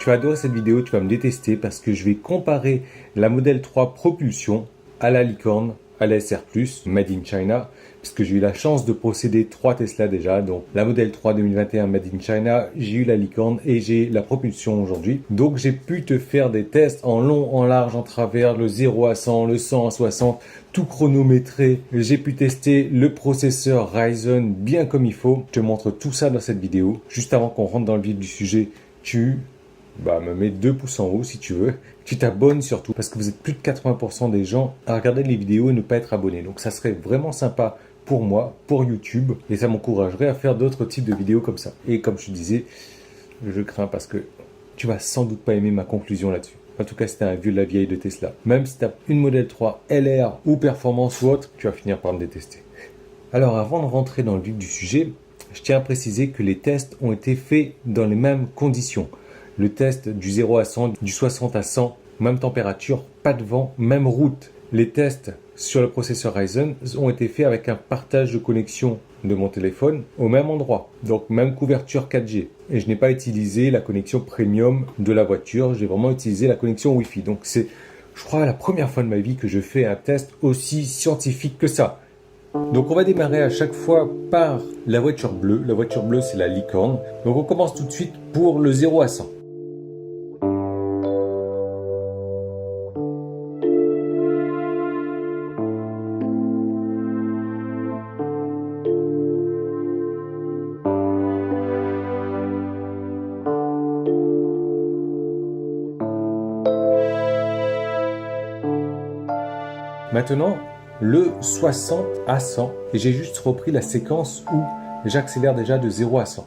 tu vas adorer cette vidéo, tu vas me détester parce que je vais comparer la Model 3 Propulsion à la Licorne, à la SR+, Made in China, puisque j'ai eu la chance de posséder 3 Tesla déjà, donc la Model 3 2021 Made in China, j'ai eu la Licorne et j'ai la Propulsion aujourd'hui. Donc j'ai pu te faire des tests en long, en large, en travers, le 0 à 100, le 100 à 60, tout chronométré. J'ai pu tester le processeur Ryzen bien comme il faut. Je te montre tout ça dans cette vidéo. Juste avant qu'on rentre dans le vif du sujet, tu me mets 2 pouces en haut si tu veux. Tu t'abonnes surtout parce que vous êtes plus de 80% des gens à regarder les vidéos et ne pas être abonnés. Donc ça serait vraiment sympa pour moi, pour YouTube, et ça m'encouragerait à faire d'autres types de vidéos comme ça. Et comme je te disais, je crains parce que tu vas sans doute pas aimer ma conclusion là-dessus. En tout cas, si t'es un vieux de la vieille de Tesla, même si t'as une Model 3 LR ou Performance ou autre, tu vas finir par me détester. Alors avant de rentrer dans le vif du sujet, je tiens à préciser que les tests ont été faits dans les mêmes conditions. Le test du 0 à 100, du 60 à 100, même température, pas de vent, même route. Les tests sur le processeur Ryzen ont été faits avec un partage de connexion de mon téléphone au même endroit. Donc même couverture 4G. Et je n'ai pas utilisé la connexion premium de la voiture, j'ai vraiment utilisé la connexion Wi-Fi. Donc c'est, je crois, la première fois de ma vie que je fais un test aussi scientifique que ça. Donc on va démarrer à chaque fois par la voiture bleue. La voiture bleue, c'est la Licorne. Donc on commence tout de suite pour le 0 à 100. Maintenant, le 60 à 100, et j'ai juste repris la séquence où j'accélère déjà de 0 à 100.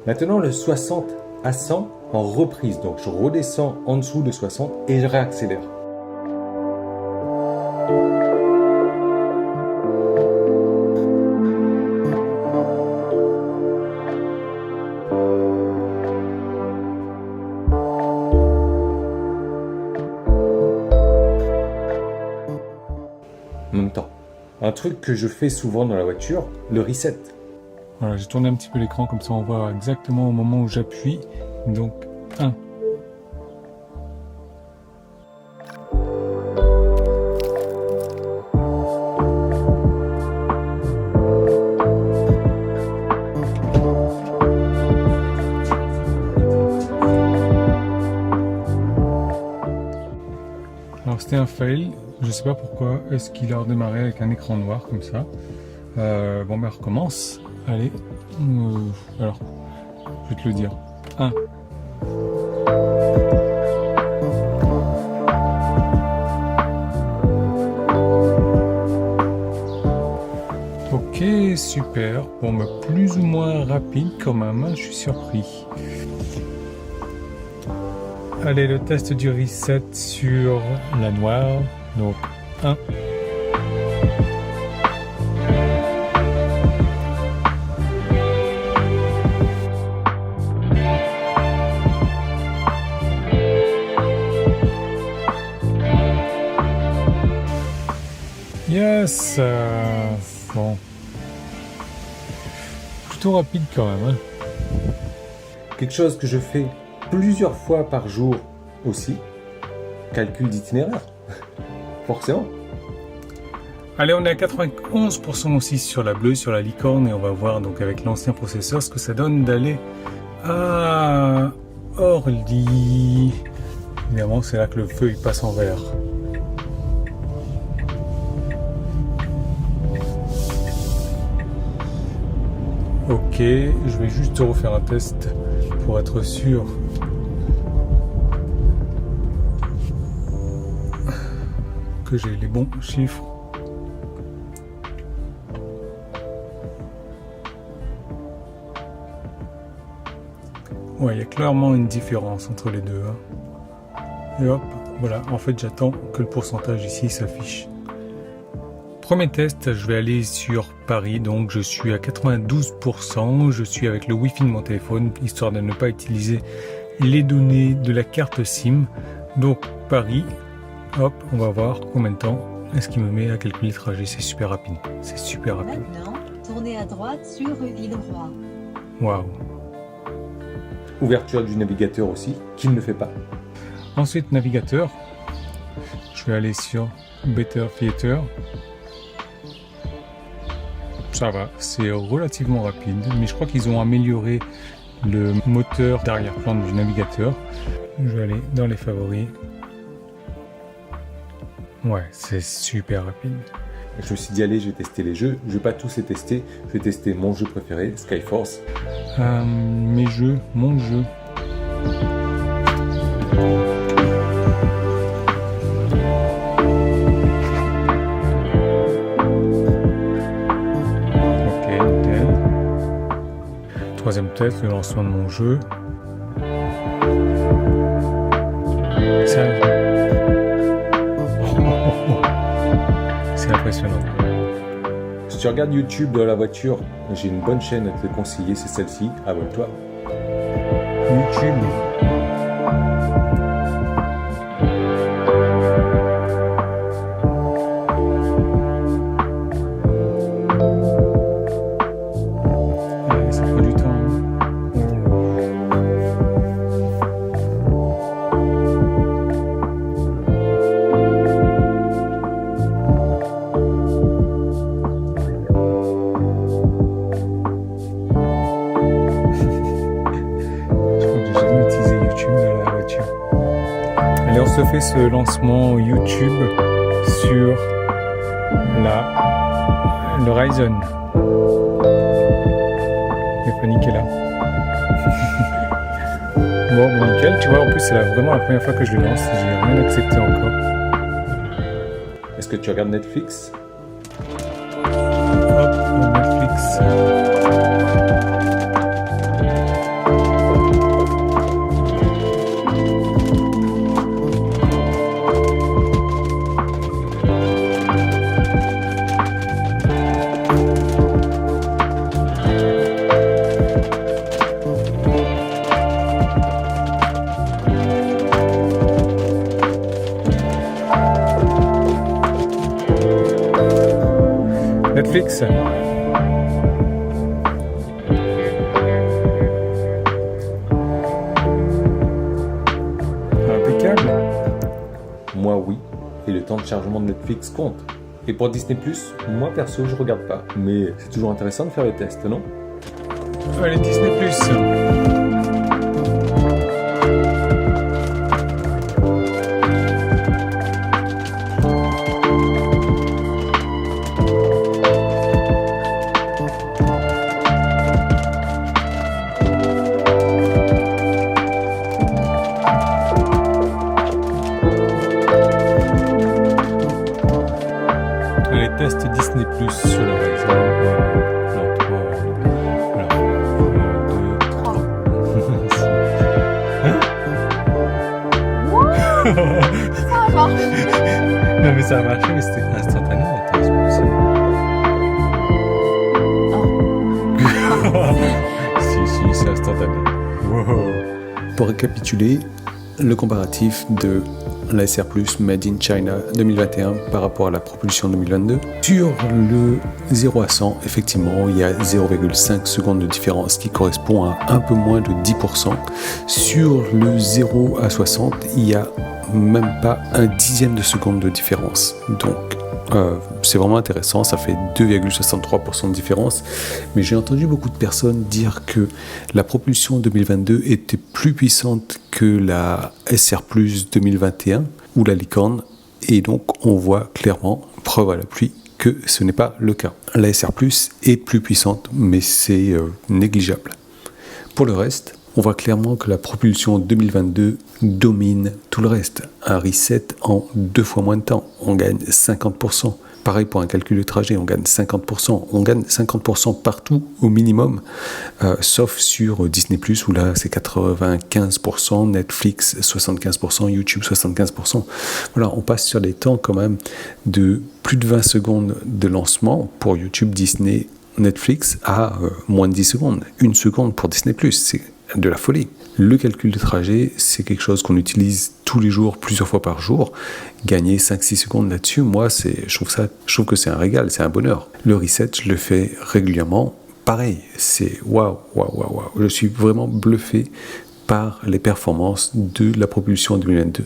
Maintenant, le 60 à 100 en reprise, donc je redescends en dessous de 60 et je réaccélère. En même temps, un truc que je fais souvent dans la voiture, le reset. Voilà, j'ai tourné un petit peu l'écran comme ça on voit exactement au moment où j'appuie. Donc 1. Alors c'était un fail, je sais pas pourquoi, est-ce qu'il a redémarré avec un écran noir comme ça. Bon ben recommence, allez, alors je vais te le dire, 1. Ok, super, bon ben plus ou moins rapide quand même, je suis surpris. Allez, le test du reset sur la noire, donc 1. Yes, bon, plutôt rapide quand même. Hein. Quelque chose que je fais plusieurs fois par jour aussi, calcul d'itinéraire, forcément. Allez, on est à 91% aussi sur la bleue, sur la Licorne, et on va voir donc avec l'ancien processeur ce que ça donne d'aller à Orly. Évidemment, c'est là que le feu il passe en vert. Ok, je vais juste refaire un test pour être sûr que j'ai les bons chiffres. Ouais, il y a clairement une différence entre les deux. Hein. Et hop, voilà, en fait j'attends que le pourcentage ici s'affiche. Premier test, je vais aller sur Paris, donc je suis à 92%, je suis avec le Wi-Fi de mon téléphone, histoire de ne pas utiliser les données de la carte SIM. Donc Paris, hop, on va voir combien de temps est-ce qu'il me met à calculer le trajet. C'est super rapide. Maintenant, tournez à droite sur Île Roi. Waouh. Ouverture du navigateur aussi, qui ne le fait pas. Ensuite, navigateur. Je vais aller sur Better Theater. Ça va, c'est relativement rapide, mais je crois qu'ils ont amélioré le moteur d'arrière-plan du navigateur. Je vais aller dans les favoris. Ouais, c'est super rapide. Je me suis dit, allez, je vais tester les jeux. Je vais pas tous les tester. Je vais tester mon jeu préféré, Skyforce. Mon jeu. Ok, nickel. Troisième test, le lancement de mon jeu. C'est impressionnant. Si tu regardes YouTube dans la voiture, j'ai une bonne chaîne à te conseiller, c'est celle-ci. Abonne-toi. YouTube. Ouais, ça prend du temps. On se fait ce lancement YouTube sur le Ryzen. Stéphanie qui est là. Bon, ben nickel. Tu vois, en plus, c'est vraiment la première fois que je le lance. J'ai rien accepté encore. Est-ce que tu regardes Netflix? Hop, Netflix. Netflix. Impeccable. Moi, oui. Et le temps de chargement de Netflix compte. Et pour Disney+, moi perso, je regarde pas. Mais c'est toujours intéressant de faire les tests, non? Allez, Disney+. Les tests Disney Plus sur le Ryzen. Alors, 3, voilà. 1, 2, 3. Ça a marché. Non, mais ça a marché, mais c'était instantané. Attends, c'est possible. Si, c'est instantané. Wow. Pour récapituler, le comparatif de la SR+, Made in China 2021 par rapport à la propulsion 2022. Sur le 0 à 100, effectivement, il y a 0,5 secondes de différence qui correspond à un peu moins de 10%. Sur le 0 à 60, il n'y a même pas un dixième de seconde de différence. Donc, c'est vraiment intéressant, ça fait 2,63% de différence. Mais j'ai entendu beaucoup de personnes dire que la propulsion 2022 était plus puissante que la SR+ 2021 ou la Licorne. Et donc, on voit clairement, preuve à l'appui, que ce n'est pas le cas. La SR+ est plus puissante, mais c'est négligeable. Pour le reste, on voit clairement que la propulsion 2022 domine tout le reste. Un reset en 2 fois moins de temps, on gagne 50%. Pareil pour un calcul de trajet, on gagne 50%. On gagne 50% partout au minimum, sauf sur Disney+, où là c'est 95%, Netflix 75%, YouTube 75%. Voilà, on passe sur des temps quand même de plus de 20 secondes de lancement pour YouTube, Disney, Netflix à moins de 10 secondes. 1 seconde pour Disney+, c'est de la folie. Le calcul de trajet, c'est quelque chose qu'on utilise tous les jours, plusieurs fois par jour. Gagner 5-6 secondes là-dessus, moi, je trouve que c'est un régal, c'est un bonheur. Le reset, je le fais régulièrement. Pareil, c'est waouh. Je suis vraiment bluffé par les performances de la propulsion en 2022.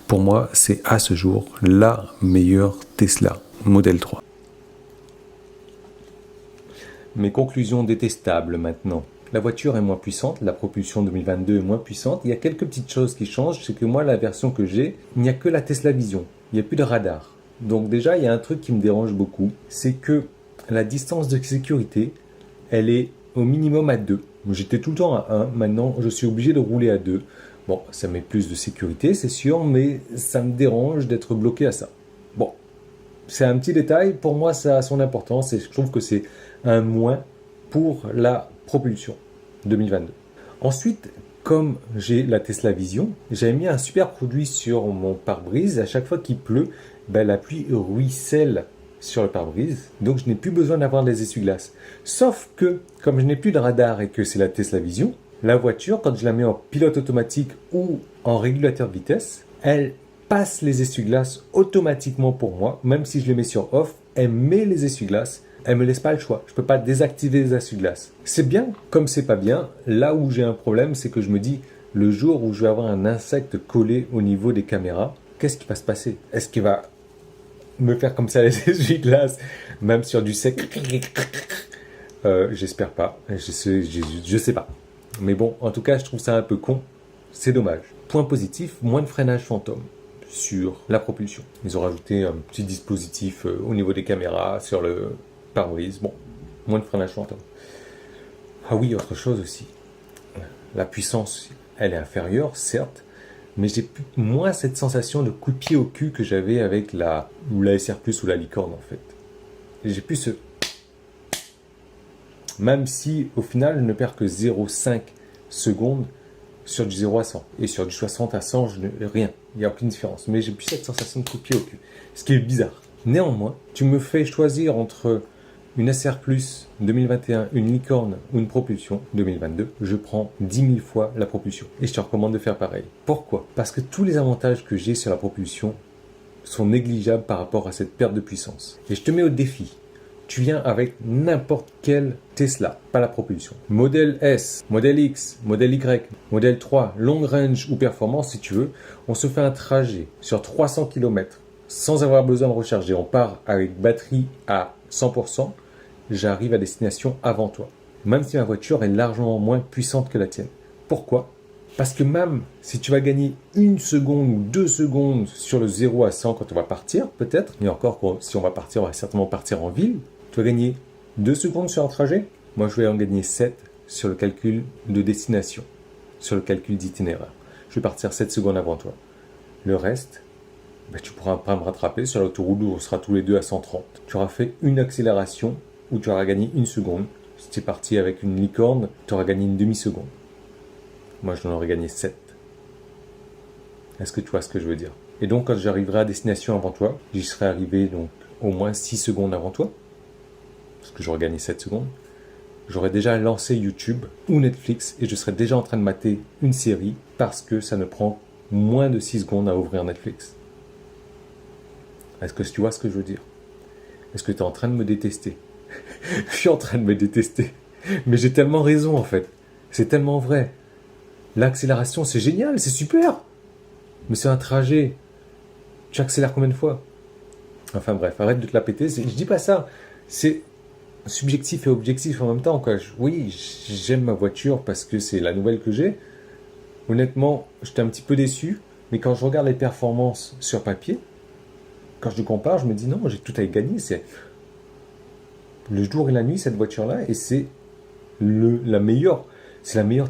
Pour moi, c'est à ce jour la meilleure Tesla Model 3. Mes conclusions détestables maintenant. La voiture est moins puissante, la propulsion 2022 est moins puissante. Il y a quelques petites choses qui changent, c'est que moi, la version que j'ai, il n'y a que la Tesla Vision. Il n'y a plus de radar. Donc déjà, il y a un truc qui me dérange beaucoup, c'est que la distance de sécurité, elle est au minimum à 2. J'étais tout le temps à 1, maintenant je suis obligé de rouler à 2. Bon, ça met plus de sécurité, c'est sûr, mais ça me dérange d'être bloqué à ça. Bon, c'est un petit détail, pour moi ça a son importance et je trouve que c'est un moins pour la propulsion 2022. Ensuite, comme j'ai la Tesla Vision, j'avais mis un super produit sur mon pare-brise. À chaque fois qu'il pleut, la pluie ruisselle sur le pare-brise, donc je n'ai plus besoin d'avoir des essuie-glaces. Sauf que, comme je n'ai plus de radar et que c'est la Tesla Vision, la voiture, quand je la mets en pilote automatique ou en régulateur de vitesse, elle passe les essuie-glaces automatiquement pour moi, même si je les mets sur off, elle met les essuie-glaces, elle me laisse pas le choix, je peux pas désactiver les essuie-glaces. C'est bien comme c'est pas bien. Là où j'ai un problème, c'est que je me dis, le jour où je vais avoir un insecte collé au niveau des caméras, qu'est-ce qui va se passer? Est-ce qu'il va me faire comme ça les essuie-glaces, même sur du sec? J'espère pas, je sais pas. Mais bon, en tout cas, je trouve ça un peu con, c'est dommage. Point positif, moins de freinage fantôme sur la propulsion. Ils ont rajouté un petit dispositif au niveau des caméras, sur le pare-brise, bon, moins de freinage fantôme. Ah oui, autre chose aussi, la puissance, elle est inférieure, certes, mais j'ai moins cette sensation de coup de pied au cul que j'avais avec la SR+, ou la licorne en fait. J'ai plus ce... Même si au final je ne perds que 0,5 secondes sur du 0 à 100. Et sur du 60 à 100, rien. Il n'y a aucune différence. Mais j'ai plus cette sensation de coup de pied au cul. Ce qui est bizarre. Néanmoins, tu me fais choisir entre une SR+, 2021, une licorne ou une propulsion 2022, je prends 10 000 fois la propulsion. Et je te recommande de faire pareil. Pourquoi? Parce que tous les avantages que j'ai sur la propulsion sont négligeables par rapport à cette perte de puissance. Et je te mets au défi. Tu viens avec n'importe quelle Tesla, pas la propulsion. Modèle S, modèle X, modèle Y, modèle 3, long range ou performance si tu veux. On se fait un trajet sur 300 km sans avoir besoin de recharger. On part avec batterie à 100%. J'arrive à destination avant toi. Même si ma voiture est largement moins puissante que la tienne. Pourquoi? Parce que même si tu vas gagner 1 seconde ou 2 secondes sur le 0 à 100 quand on va partir, peut-être, et encore si on va partir, on va certainement partir en ville, tu vas gagner 2 secondes sur un trajet. Moi, je vais en gagner 7 sur le calcul de destination, sur le calcul d'itinéraire. Je vais partir 7 secondes avant toi. Le reste, tu pourras pas me rattraper sur l'autoroute où on sera tous les deux à 130. Tu auras fait une accélération où tu auras gagné 1 seconde. Si tu es parti avec une licorne, tu auras gagné une demi-seconde. Moi, je n'en aurais gagné 7. Est-ce que tu vois ce que je veux dire? Et donc, quand j'arriverai à destination avant toi, j'y serai arrivé donc au moins 6 secondes avant toi, parce que j'aurais gagné 7 secondes. J'aurais déjà lancé YouTube ou Netflix et je serais déjà en train de mater une série parce que ça ne prend moins de 6 secondes à ouvrir Netflix. Est-ce que tu vois ce que je veux dire? Est-ce que tu es en train de me détester? Je suis en train de me détester. Mais j'ai tellement raison en fait. C'est tellement vrai. L'accélération, c'est génial, c'est super. Mais c'est un trajet. Tu accélères combien de fois? Enfin bref, arrête de te la péter. Je dis pas ça. C'est subjectif et objectif en même temps, quoi. Oui, j'aime ma voiture parce que c'est la nouvelle que j'ai. Honnêtement, j'étais un petit peu déçu. Mais quand je regarde les performances sur papier, quand je compare, je me dis non, j'ai tout à y gagner. C'est le jour et la nuit, cette voiture-là. Et c'est la meilleure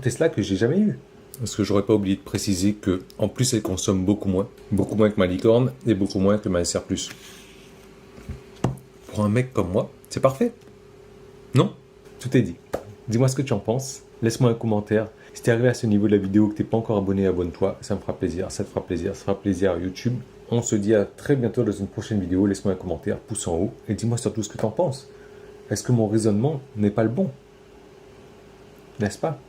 Tesla que j'ai jamais eue. Parce que j'aurais pas oublié de préciser que, en plus, elle consomme beaucoup moins que ma licorne et beaucoup moins que ma SR+. Pour un mec comme moi, c'est parfait. Non? Tout est dit. Dis-moi ce que tu en penses. Laisse-moi un commentaire. Si t'es arrivé à ce niveau de la vidéo que t'es pas encore abonné, abonne-toi. Ça me fera plaisir, ça te fera plaisir, ça fera plaisir à YouTube. On se dit à très bientôt dans une prochaine vidéo. Laisse-moi un commentaire, pouce en haut et dis-moi surtout ce que t'en penses. Est-ce que mon raisonnement n'est pas le bon? N'est-ce pas?